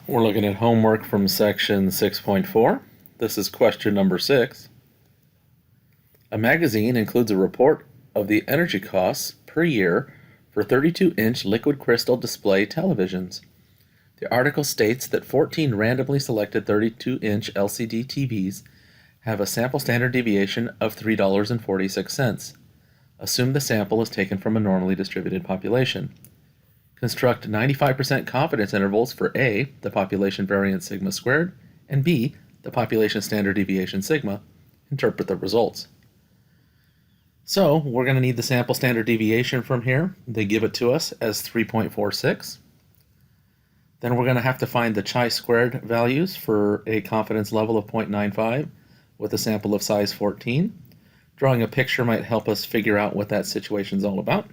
We're looking at homework from section 6.4. This is question number 6. A magazine includes a report of the energy costs per year for 32-inch liquid crystal display televisions. The article states that 14 randomly selected 32-inch LCD TVs have a sample standard deviation of $3.46. Assume the sample is taken from a normally distributed population. Construct 95% confidence intervals for A, the population variance sigma squared, and B, the population standard deviation sigma. Interpret the results. So we're going to need the sample standard deviation from here. They give it to us as 3.46. Then we're going to have to find the chi-squared values for a confidence level of 0.95 with a sample of size 14. Drawing a picture might help us figure out what that situation is all about.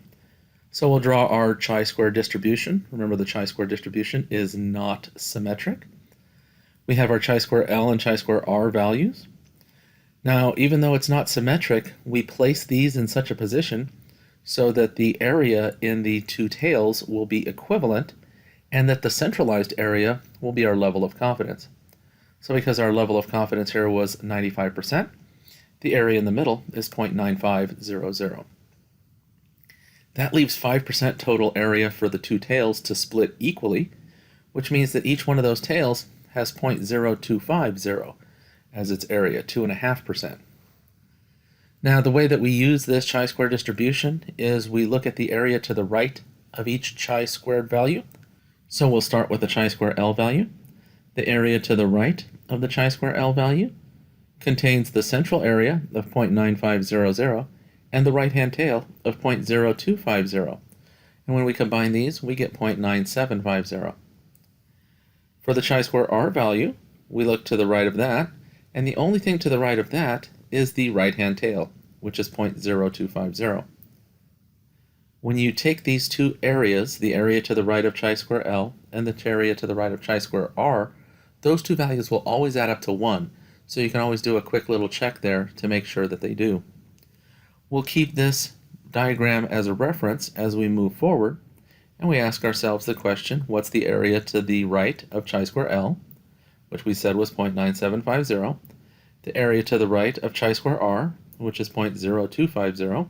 So we'll draw our chi-square distribution. Remember, the chi-square distribution is not symmetric. We have our chi-square L and chi-square R values. Now, even though it's not symmetric, we place these in such a position so that the area in the two tails will be equivalent and that the centralized area will be our level of confidence. So because our level of confidence here was 95%, the area in the middle is 0.9500. That leaves 5% total area for the two tails to split equally, which means that each one of those tails has 0.0250 as its area, 2.5%. Now, the way that we use this chi-square distribution is we look at the area to the right of each chi-squared value. So we'll start with the chi-square L value. The area to the right of the chi-square L value contains the central area of 0.9500 and the right-hand tail of 0.0250. And when we combine these, we get 0.9750. For the chi-square R value, we look to the right of that, and the only thing to the right of that is the right-hand tail, which is 0.0250. When you take these two areas, the area to the right of chi-square L and the area to the right of chi-square R, those two values will always add up to 1, so you can always do a quick little check there to make sure that they do. We'll keep this diagram as a reference as we move forward, and we ask ourselves the question, what's the area to the right of chi-square L, which we said was 0.9750, the area to the right of chi-square R, which is 0.0250,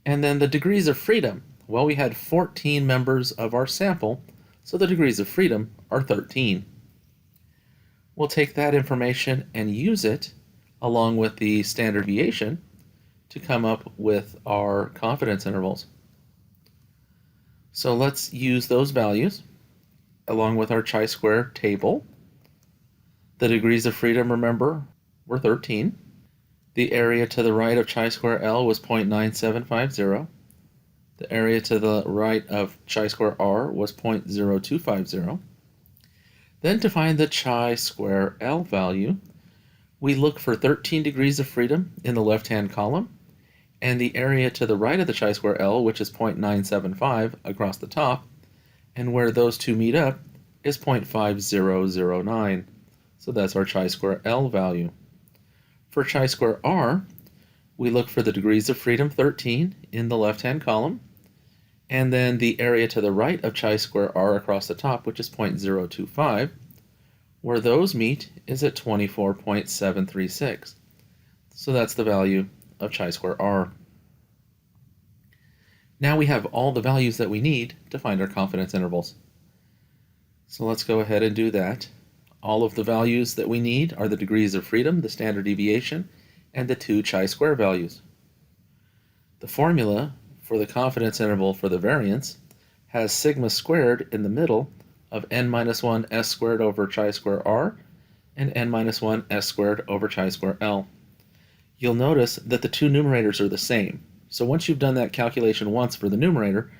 and then the degrees of freedom. Well, we had 14 members of our sample, so the degrees of freedom are 13. We'll take that information and use it along with the standard deviation to come up with our confidence intervals. So let's use those values along with our chi-square table. The degrees of freedom, remember, were 13. The area to the right of chi-square L was 0.9750. The area to the right of chi-square R was 0.0250. Then to find the chi-square L value, we look for 13 degrees of freedom in the left-hand column, and the area to the right of the chi-square L, which is 0.975 across the top, and where those two meet up is 0.5009. So that's our chi-square L value. For chi-square R, we look for the degrees of freedom 13 in the left-hand column, and then the area to the right of chi-square R across the top, which is 0.025, where those meet is at 24.736. So that's the value of chi-square R. Now we have all the values that we need to find our confidence intervals. So let's go ahead and do that. All of the values that we need are the degrees of freedom, the standard deviation, and the two chi-square values. The formula for the confidence interval for the variance has sigma squared in the middle of n-1 s squared over chi-square r and n-1 s squared over chi-square l. You'll notice that the two numerators are the same. So once you've done that calculation once for the numerator,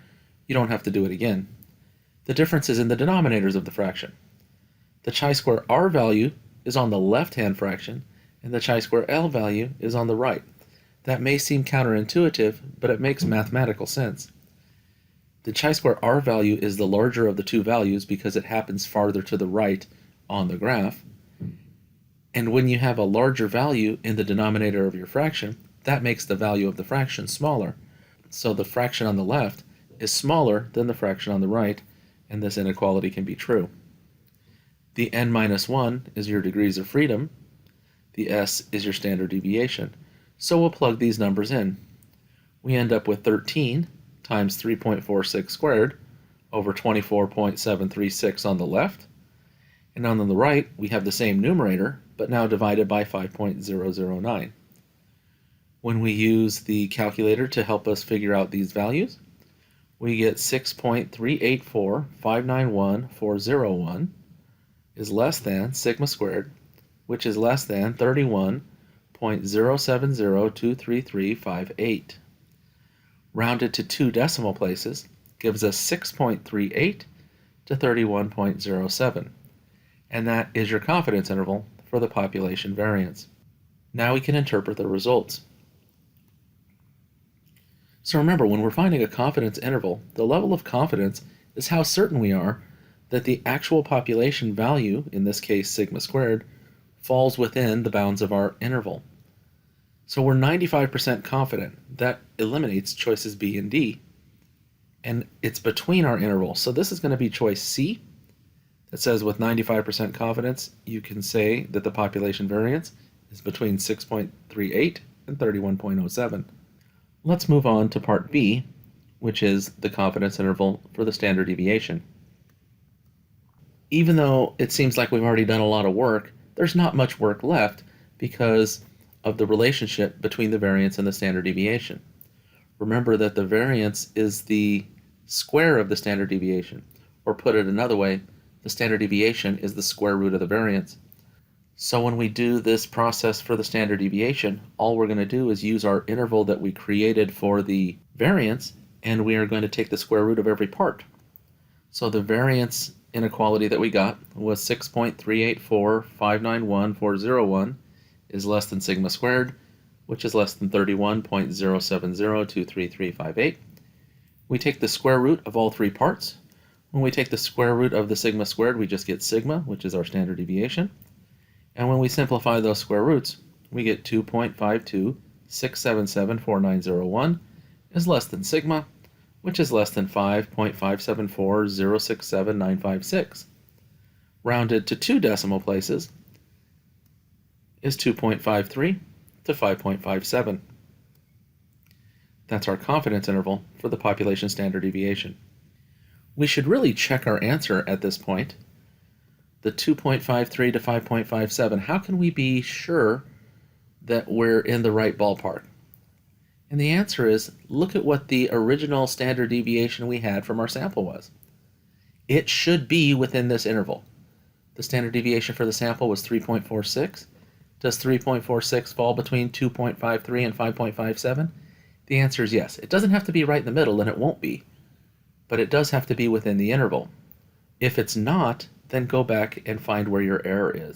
you don't have to do it again. The difference is in the denominators of the fraction. The chi-square r value is on the left-hand fraction, and the chi-square l value is on the right. That may seem counterintuitive, but it makes mathematical sense. The chi-square r value is the larger of the two values because it happens farther to the right on the graph. And when you have a larger value in the denominator of your fraction, that makes the value of the fraction smaller. So the fraction on the left is smaller than the fraction on the right, and this inequality can be true. The n minus 1 is your degrees of freedom. The s is your standard deviation. So we'll plug these numbers in. We end up with 13 times 3.46 squared over 24.736 on the left. And on the right, we have the same numerator, but now divided by 5.009. When we use the calculator to help us figure out these values, we get 6.384591401 is less than sigma squared, which is less than 31.070233358. Rounded to 2 decimal places gives us 6.38 to 31.07. And that is your confidence interval for the population variance. Now we can interpret the results. So remember, when we're finding a confidence interval, the level of confidence is how certain we are that the actual population value, in this case sigma squared, falls within the bounds of our interval. So we're 95% confident. That eliminates choices B and D, and it's between our intervals. So this is going to be choice C. It says with 95% confidence, you can say that the population variance is between 6.38 and 31.07. Let's move on to part B, which is the confidence interval for the standard deviation. Even though it seems like we've already done a lot of work, there's not much work left because of the relationship between the variance and the standard deviation. Remember that the variance is the square of the standard deviation, or put it another way, the standard deviation is the square root of the variance. So when we do this process for the standard deviation, all we're going to do is use our interval that we created for the variance, and we are going to take the square root of every part. So the variance inequality that we got was 6.384591401 is less than sigma squared, which is less than 31.070233358. We take the square root of all 3 parts. When we take the square root of the sigma squared, we just get sigma, which is our standard deviation. And when we simplify those square roots, we get 2.526774901 is less than sigma, which is less than 5.57406796. Rounded to 2 decimal places is 2.53 to 5.57. That's our confidence interval for the population standard deviation. We should really check our answer at this point. The 2.53 to 5.57, how can we be sure that we're in the right ballpark? And the answer is, look at what the original standard deviation we had from our sample was. It should be within this interval. The standard deviation for the sample was 3.46. Does 3.46 fall between 2.53 and 5.57? The answer is yes. It doesn't have to be right in the middle, and it won't be, but it does have to be within the interval. If it's not, then go back and find where your error is.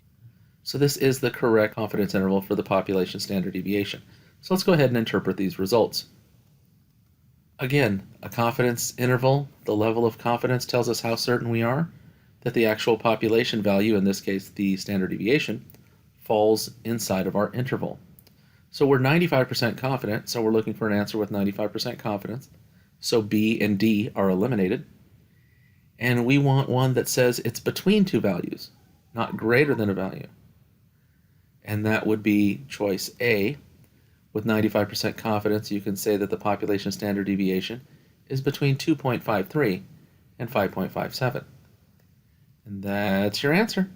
So this is the correct confidence interval for the population standard deviation. So let's go ahead and interpret these results. Again, a confidence interval, the level of confidence tells us how certain we are that the actual population value, in this case the standard deviation, falls inside of our interval. So we're 95% confident, so we're looking for an answer with 95% confidence. So B and D are eliminated. And we want one that says it's between 2 values, not greater than a value. And that would be choice A. With 95% confidence, you can say that the population standard deviation is between 2.53 and 5.57. And that's your answer.